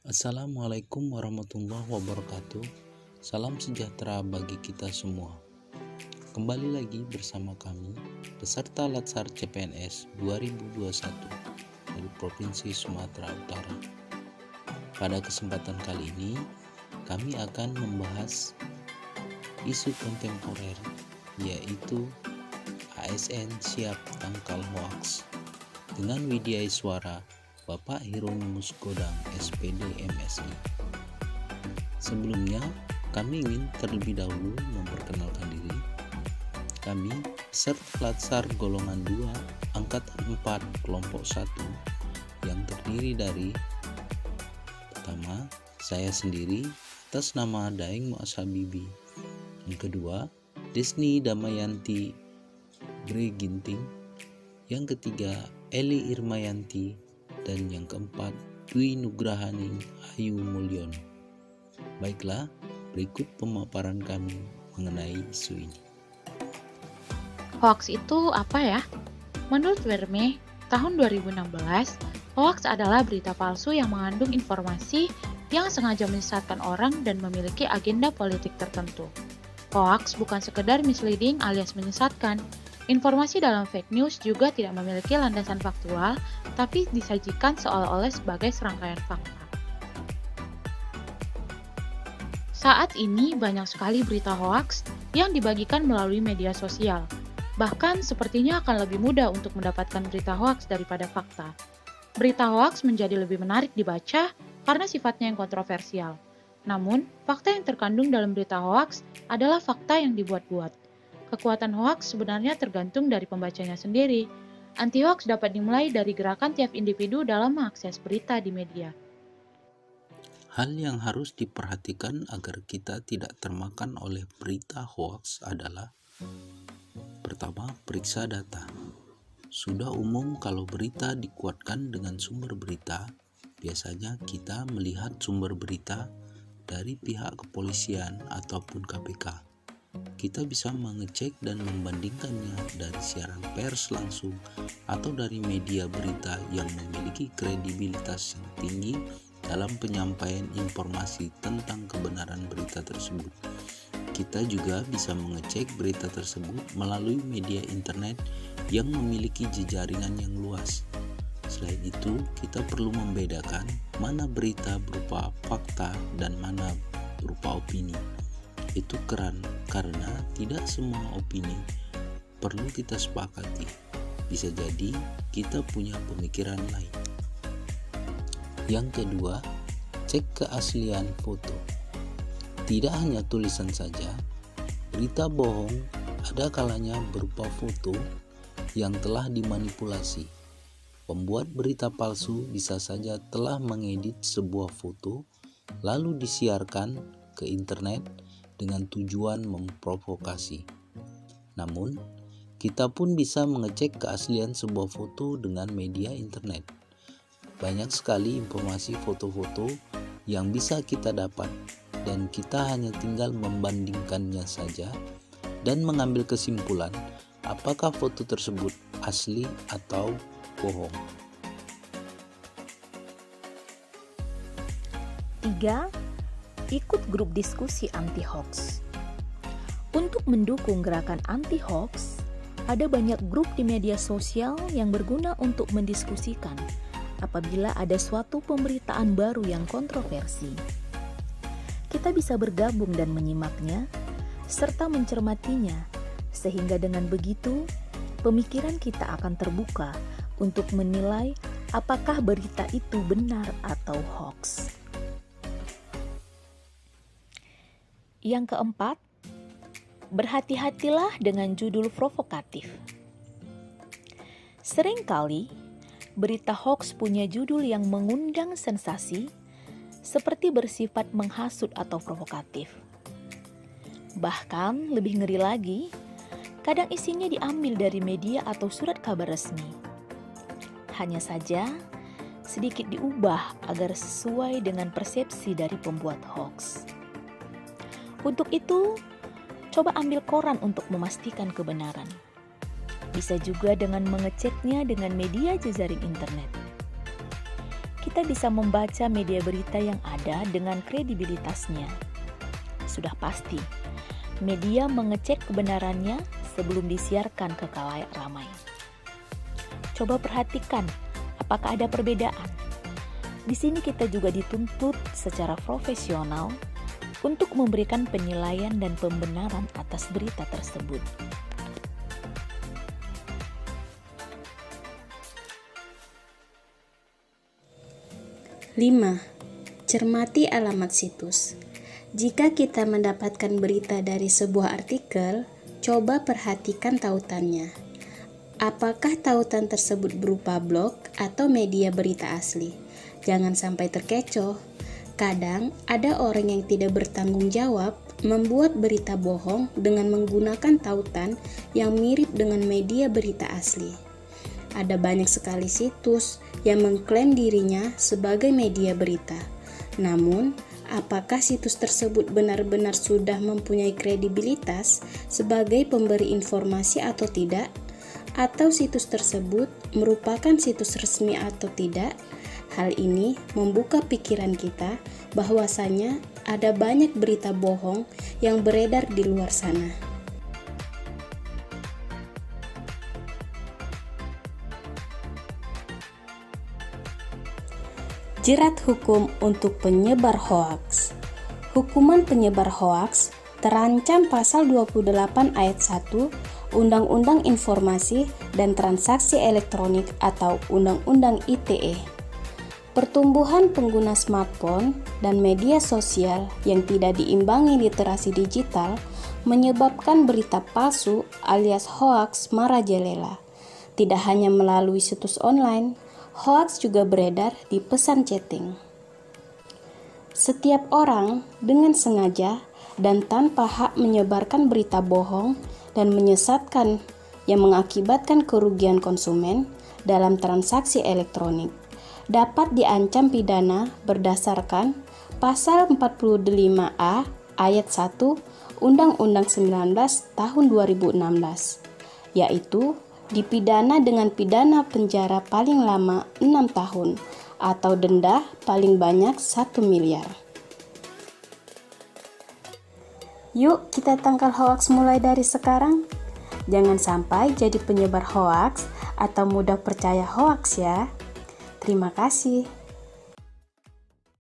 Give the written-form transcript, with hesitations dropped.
Assalamualaikum warahmatullahi wabarakatuh. Salam sejahtera bagi kita semua. Kembali lagi bersama kami, peserta Latsar CPNS 2021 dari Provinsi Sumatera Utara. Pada kesempatan kali ini, kami akan membahas isu kontemporer, yaitu ASN siap tangkal hoaks dengan Widya Iswara, Bapak Hieronymus Godang, SPD MSI. Sebelumnya, kami ingin terlebih dahulu memperkenalkan diri. Kami peserta Latsar golongan 2, angkatan 4, kelompok 1 yang terdiri dari pertama, saya sendiri atas nama Daeng Muasabibi. Yang kedua, Desni Damayanti Breginting. Yang ketiga, Eli Irmayanti. Dan yang keempat, Dwi Nugrahaning Ayu Mulyono. Baiklah, berikut pemaparan kami mengenai isu ini. Hoaks itu apa ya? Menurut Verme, tahun 2016, hoaks adalah berita palsu yang mengandung informasi yang sengaja menyesatkan orang dan memiliki agenda politik tertentu. Hoaks bukan sekedar misleading alias menyesatkan. Informasi dalam fake news juga tidak memiliki landasan faktual, tapi disajikan seolah-olah sebagai serangkaian fakta. Saat ini banyak sekali berita hoaks yang dibagikan melalui media sosial. Bahkan sepertinya akan lebih mudah untuk mendapatkan berita hoaks daripada fakta. Berita hoaks menjadi lebih menarik dibaca karena sifatnya yang kontroversial. Namun, fakta yang terkandung dalam berita hoaks adalah fakta yang dibuat-buat. Kekuatan hoaks sebenarnya tergantung dari pembacanya sendiri. Anti-hoaks dapat dimulai dari gerakan tiap individu dalam mengakses berita di media. Hal yang harus diperhatikan agar kita tidak termakan oleh berita hoaks adalah: pertama, periksa data. Sudah umum kalau berita dikuatkan dengan sumber berita, biasanya kita melihat sumber berita dari pihak kepolisian ataupun KPK. Kita bisa mengecek dan membandingkannya dari siaran pers langsung atau dari media berita yang memiliki kredibilitas yang tinggi dalam penyampaian informasi tentang kebenaran berita tersebut. Kita juga bisa mengecek berita tersebut melalui media internet yang memiliki jejaringan yang luas. Selain itu, kita perlu membedakan mana berita berupa fakta dan mana berupa opini. Itu karena tidak semua opini perlu kita sepakati. Bisa jadi kita punya pemikiran lain. Yang kedua, cek keaslian foto. Tidak hanya tulisan saja, berita bohong ada kalanya berupa foto yang telah dimanipulasi. Pembuat berita palsu bisa saja telah mengedit sebuah foto lalu disiarkan ke internet dengan tujuan memprovokasi. Namun, kita pun bisa mengecek keaslian sebuah foto dengan media internet. Banyak sekali informasi foto-foto yang bisa kita dapat, dan kita hanya tinggal membandingkannya saja dan mengambil kesimpulan apakah foto tersebut asli atau bohong. 3. Ikut grup diskusi anti-hoax. Untuk mendukung gerakan anti-hoax, ada banyak grup di media sosial yang berguna untuk mendiskusikan apabila ada suatu pemberitaan baru yang kontroversi. Kita bisa bergabung dan menyimaknya, serta mencermatinya, sehingga dengan begitu, pemikiran kita akan terbuka untuk menilai apakah berita itu benar atau hoax. Yang keempat, berhati-hatilah dengan judul provokatif. Seringkali, berita hoax punya judul yang mengundang sensasi, seperti bersifat menghasut atau provokatif. Bahkan lebih ngeri lagi, kadang isinya diambil dari media atau surat kabar resmi. Hanya saja, sedikit diubah agar sesuai dengan persepsi dari pembuat hoax. Untuk itu, coba ambil koran untuk memastikan kebenaran. Bisa juga dengan mengeceknya dengan media jejaring internet. kita bisa membaca media berita yang ada dengan kredibilitasnya. Sudah pasti, media mengecek kebenarannya sebelum disiarkan ke khalayak ramai. Coba perhatikan, apakah ada perbedaan? Di sini kita juga dituntut secara profesional untuk memberikan penilaian dan pembenaran atas berita tersebut. Lima, cermati alamat situs. Jika kita mendapatkan berita dari sebuah artikel, coba perhatikan tautannya. Apakah tautan tersebut berupa blog atau media berita asli? Jangan sampai terkecoh. Kadang ada orang yang tidak bertanggung jawab membuat berita bohong dengan menggunakan tautan yang mirip dengan media berita asli. Ada banyak sekali situs yang mengklaim dirinya sebagai media berita. Namun, apakah situs tersebut benar-benar sudah mempunyai kredibilitas sebagai pemberi informasi atau tidak? Atau situs tersebut merupakan situs resmi atau tidak? Hal ini membuka pikiran kita bahwasanya ada banyak berita bohong yang beredar di luar sana. Jerat hukum untuk penyebar hoaks. Hukuman penyebar hoaks terancam pasal 28 ayat 1 Undang-Undang Informasi dan Transaksi Elektronik atau Undang-Undang ITE. Pertumbuhan pengguna smartphone dan media sosial yang tidak diimbangi literasi digital menyebabkan berita palsu alias hoaks merajalela. Tidak hanya melalui situs online, hoaks juga beredar di pesan chatting. Setiap orang dengan sengaja dan tanpa hak menyebarkan berita bohong dan menyesatkan yang mengakibatkan kerugian konsumen dalam transaksi elektronik dapat diancam pidana berdasarkan pasal 45A ayat 1 Undang-Undang 19 tahun 2016, yaitu dipidana dengan pidana penjara paling lama 6 tahun atau denda paling banyak 1 miliar. Yuk kita tangkal hoaks mulai dari sekarang. Jangan sampai jadi penyebar hoaks atau mudah percaya hoaks ya. Terima kasih.